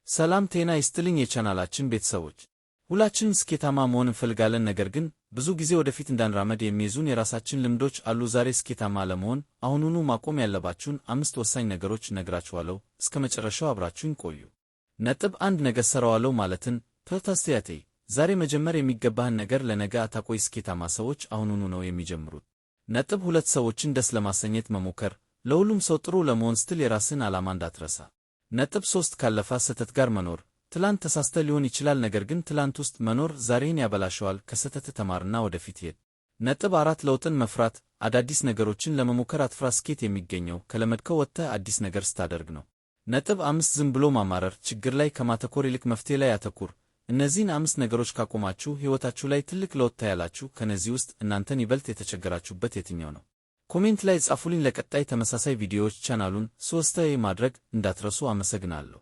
ሰላም ጤና ይስጥልኝ የቻናላችን ቤተሰቦች። ሁላችንም ስኬታማ መሆን እንፈልጋለን፣ ነገር ግን ብዙ ጊዜ ወደፊት እንዳንራመድ የሚይዙን የራሳችን ልምዶች አሉ። ዛሬ ስኬታማ ለመሆን አሁኑኑ ማቆም ያለባችሁን 5 ወሳኝ ነገሮች እነግራችኋለሁ። እስከ መጨረሻው አብራችሁኝ ቆዩ። ነጥብ 1 ነገ እሰራዋለሁ ማለትን ፕሮታስቲያቴ። ዛሬ መጀመር የሚገባህን ነገር ለነገ አታቆይ። ስኬታማ ሰዎች አሁኑኑ ነው የሚጀምሩት። ነጥብ 2 ሰዎችን ደስ ለማሰኘት መሞከር። ለሁሉም ሰው ጥሩ ለመሆን ስትል የራስን ዓላማ እንዳትረሳ። ነጥብ 3 ካለፈ ስህተት ጋር መኖር። ትላንት ተሳስተ ሊሆን ይችላል፣ ነገር ግን ትላንት ውስጥ መኖር ዛሬን ያበላሸዋል። ከስህተት ተማርና ወደፊት ሄድ። ነጥብ 4 ለውጥን መፍራት። አዳዲስ ነገሮችን ለመሞከር አትፍራ። ስኬት የሚገኘው ከለመድከው ወጥተህ አዲስ ነገር ስታደርግ ነው። ነጥብ 5 ዝም ብሎ ማማረር። ችግር ላይ ከማተኮር ይልቅ መፍትሄ ላይ አተኩር። እነዚህን 5 ነገሮች ካቆማችሁ ሕይወታችሁ ላይ ትልቅ ለውጥ ታያላችሁ። ከነዚህ ውስጥ እናንተን ይበልጥ የተቸገራችሁበት የትኛው ነው? ኮሜንት ላይ ጻፉልኝ። ለቀጣይ ተመሳሳይ ቪዲዮዎች ቻናሉን ሰብስክራይብ ማድረግ እንዳትረሱ። አመሰግናለሁ።